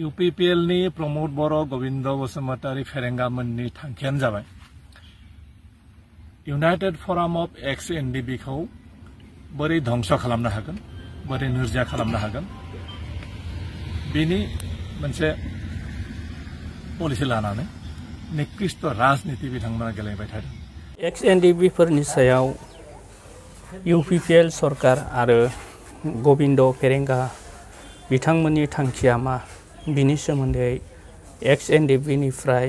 UPPL नि प्रमोद बर' गोविंद बसुमतारी फेरेंगामोननि थांखियानो जाबाय United forum of ex NDB खौ बोरै धंस खालामनो हागोन बोरै नोरजिया खालामनो हागोन बेनि मोनसे पलिसि लानानै निकृष्ट राजनीति बिथांमोना गेलेबाय थादों। एक्स एनडीबी फोरनि सायाव UPPL सरकार आरो गोविंद फेरेंगा बिथांमोननि थांखिया मा बिनि सोमोन्दै एक्स एनडीबी निफ्राय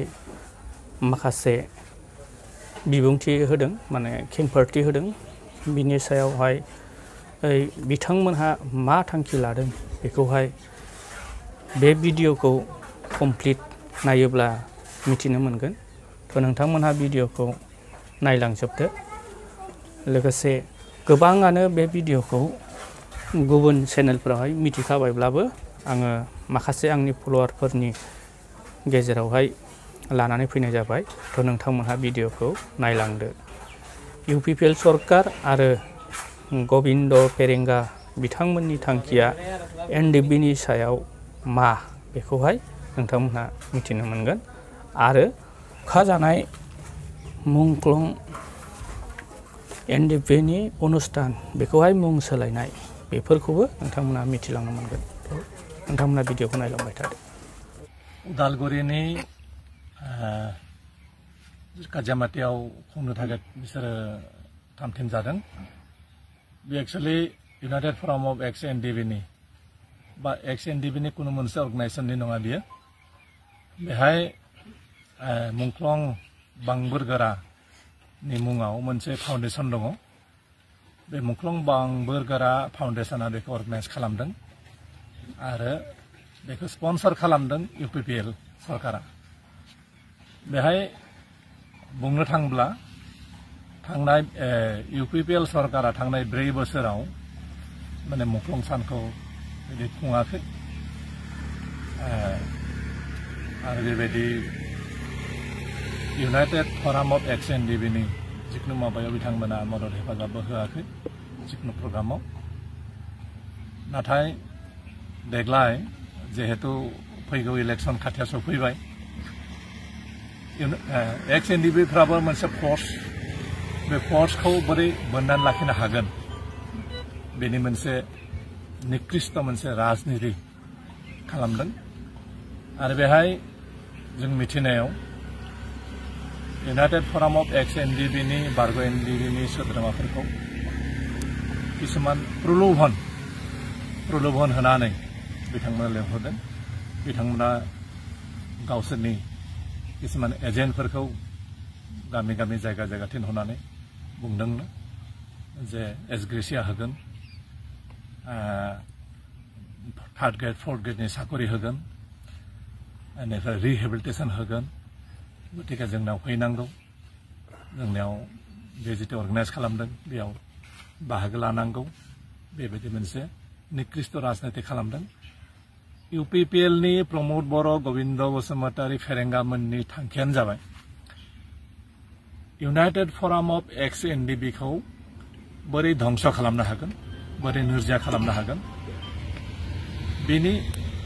माखासे बिबुंथि होदों माने खेंफोरथि होदों बिनि सायावहाय बिथांमोनहा मा थांखि लादों बेखौहाय बे भिडिअखौ कमप्लिट नायोब्ला मिथिनो मोनगोन। तो नोंथांमोनहा भिडिअखौ नायलांजोबदो। लोगोसे गोबाङानो बे भिडिअखौ गुबुन चेनेलफोरावहाय मिथिखाबायब्लाबो आङो माखासे आंनि फलोवारफोरनि गेजेरावहाय लानानै फैनाय जाबाय। तो नोंथांमोनहा भिडिअखौ नायलांदो। UPPL सरकार आरो गोविंद फेरेंगा बिथांमोननि थांखिया एनडीबी नि सायाव मा बेखौहाय नोंथांमोनहा मिथिनो मोनगोन आरो खाजानाय मुंख्लं एनडीबी नि अनुष्ठान बेखौहाय मुं सोलायनाय बेफोरखौबो नोंथांमोनहा मिथिलांनो मोनगोन। नोंथांमोनहा भिडिअखौ नायलांबाय थादो। उदालगुरिनि काजियामाटियाव खुंनो थाखाय बिसोरो थामथिम जादों। बे actually united forum of ex एनडीबी नि बा एक्स एनडीबी नि कुनु मोनसे अर्गेनाइजेशननि नङा बियो। बेहाय मुंख्लं बांबोरगोरानि मुङाव मोनसे फाउन्डेसन दङ। बे मुंख्लं बांबोरगोरा फाउन्डेसना बेखौ अर्गेनाइज खालामदों आरो बेखौ स्पन्सर खालामदों UPPL सरकारा। बेहाय बुंनो थाङोब्ला थांनाय UPPL सरकारा थांनाय 4 बोसोराव माने मुंख्लं सानखौ बिदि खुङाखै आरो बेबायदि यूनाइटेड फराम अफ एक्स एनडीबी नि जिखुनु माबायाव बिथांमोना मदद हेफाजाबबो होआखै जिखुनु प्रग्रामाव। नाथाय देग्लाय जिहेतु फैगौ इलेक्शन खाथियाव सफैबाय एक्स एनडीबी फ्राबो मोनसे फोर्स बे फोर्सखौ बोरै बोननानै लाखिनो हागोन बेनि मोनसे निकृष्ट मोनसे राजनीति खालामदों आरो बेहाय जों मिथिनायाव यूनाइटेड फराम अफ एक्स एनडीबी नि बारग' एनडीबी नि सोद्रोमाफोरखौ किसुमान प्रलोभन होनानै बिथांमोना लेंहरदों। बिथांमोना गावसोरनि किसुमान एजेन्टफोरखौ गामि गामि जायगा जायगा थिनहरनानै बुंदोंनो जे एसग्रेसिया होगोन, 3rd ग्रेड 4th ग्रेडनि साकरि होगोन, बेनिफ्राय रिहेबिलिटेसन होगोन। गतिके जोंनाव फैनांगौ, जोंनियाव बे जितु अर्गानाइज खालामदों बेयाव बाहागो लानांगौ, बेबायदि मोनसे निकृष्ट राजनीति खालामदों। UPPL नि प्रमोद बर' गोविंद बसुमतारी फेरेंगामोननि थांखियानो जाबाय United forum of ex NDB खौ बोरै धंस खालामनो हागोन बोरै नोरजिया खालामनो हागोन बेनि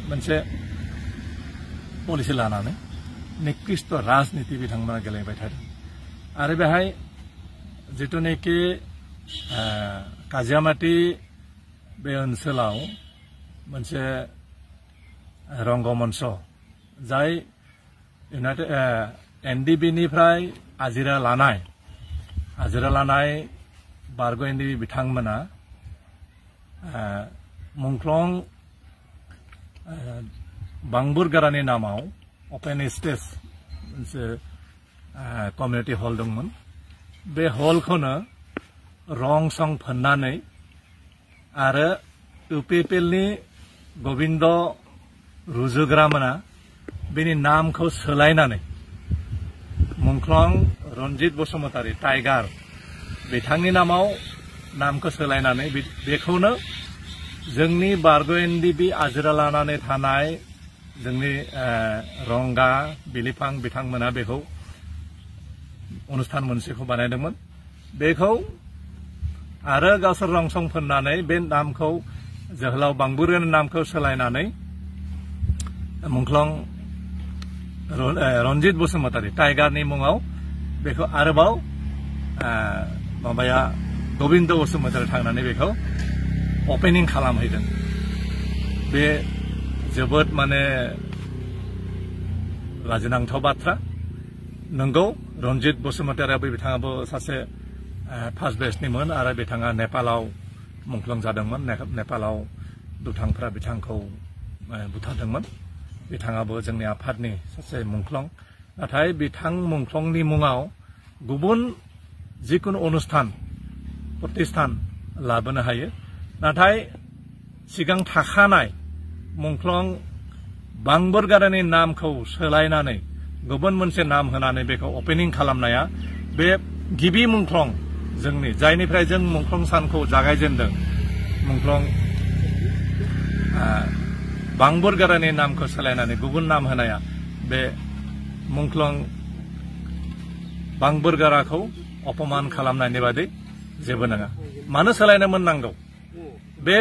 मोनसे पलिसि लानानै निकृष्ट राजनीति बिथांमोना गेलेबाय थादों। आरो बेहाय जितुनेखि काजियामाटी बे ओनसोलाव मोनसे रंगमंच जाय यूनाइटेड एनडीबी निफ्राय आजिरा लानाय बारग' एनडीबी बिथांमोना मुंख्लं बांबोरगोरानि नामाव ओपन स्टेज मोनसे कमिउनिटी हल दंमोन। बे हलखौनो रं सं फोननानै आरो UPPL नि गोविंद रुजुग्रामोना बेनि नामखौ सोलायनानै मुंख्लं रनजित बसुमतारी टाइगार बिथांनि नामाव नामखौ सोलायनानै बेखौनो जोंनि बारग' एनडीबी आजिरा लानानै थानाय जोंनि रंगा बिलिफां बिथांमोना बेखौ अनुष्ठान मोनसेखौ बानायदोंमोन। बेखौ आरो गावसोर रंसं फोननानै बे नामखौ जोहोलाव बांबोरगोरानि नामखौ सोलायनानै मुंख्लं रन्जित बसुमतारी टाइगारनि मुङाव बेखौ आरोबाव माबाया गोविंद बसुमतारी थांनानै बेखौ ओपनिं खालामहैदों बे जोबोद माने लाजिनांथाव बाथ्रा नंगौ रन्जित बसुमतारियाबो बिथाङाबो सासे फार्स्ट बेस्टनिमोन आरो बिथाङा नेपालाव मुंख्लं जादोंमोन नेपालाव दुथांफ्रा बिथांखौ बुथारदोंमोन बिथाङाबो जोंनि आफादनि सासे मुंख्लं नाथाय बिथां मुंख्लंनि मुङाव गुबुन जिकुनु अनुष्ठान प्रतिष्ठान लाबोनो हायो नाथाय सिगां थाखानाय मुंख्लं बांबोरगारानि नामखौ सोलायनानै गुबुन मोनसे नाम होनानै बेखौ ओपनिं खालामनाया बे गिबि मुंख्लं जोंनि जायनिफ्राय जों मुंख्लं सानखौ जागायजेनदों मुंख्लं बांबोरगारानि नामखौ सोलायनानै गुबुन नाम होनाया बे मुंख्लं बांबोरगाराखौ अपमान खालामनायनि बादै जेबो नङा मानो सोलायनो मोननांगौ बे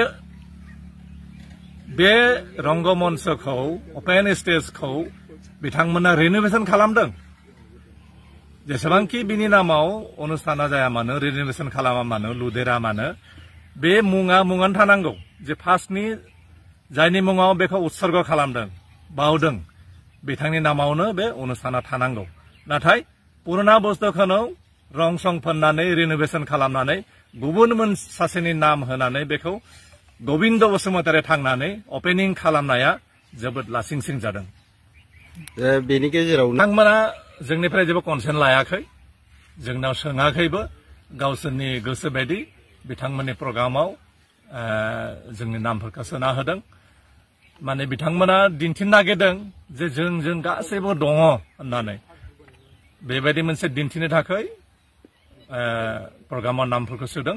रंगमन्चखौ ओपेन स्टेजखौ बिथांमोना रिनोवेशन खालामदों जेसेबांखि बिनि नामाव अनुष्ठाना जाया मानो रिनोवेशन खालामा मानो लुदेरा मानो बे मुङानो थानांगौ जे फार्स्टनि जायनि मुङाव बेखौ उत्सर्ग खालामदों बावदों बिथांनि नामावनो बे अनुष्ठाना थानांगौ नाथाय पुराना बुस्थुखौनो रं सं फोननानै रिनोवेशन खालामनानै गुबुन सासेनि नाम होनानै बेखौ गोविंद बसुमतारी थांनानै ओपनिं खालामनाया जोबोद लासिंसिं जादों बेनि गेजेराव बिथांमोना जोंनिफ्राय जेबो कनसेन्ट लायाखै जोंनाव सोङाखैबो गावसोरनि गोसो बायदि बिथांमोननि प्रग्रामाव जोंनि नामफोरखौ सोना होदों माने बिथांमोना दिन्थिनो नागिरदों जे जों गासैबो दङ होननानै बेबायदि मोनसे दिन्थिनो थाखाय प्रग्रामाव नामफोरखौ सोदों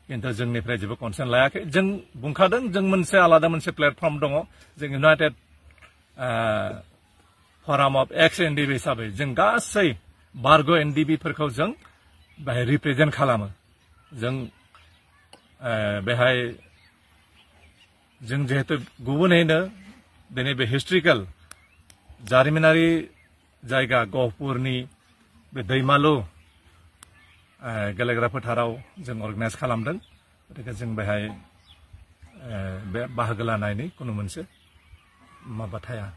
किन्तु जोंनिफ्राय जेबो कनसेन्ट लायाखै जों बुंखादों जों मोनसे आलादा मोनसे प्लेटफर्म दङ जों इउनाइटेड फराम अफ एक्स एनडिबि हिसाबै जों गासै बारग' एनडिबिफोरखौ जों बेहाय रिप्रेजेन्ट खालामो जों बेहाय जों जिहेतु गुबुनैनो दिनै बे हिस्ट्रिकेल जारिमिनारि जायगा गहपुरनि बे दैमालु गेलेग्रा फोथाराव जों अर्गानाइज खालामदों गतिके जों बेहाय बे बाहागो लानायनि कुनु मोनसे माबा थाया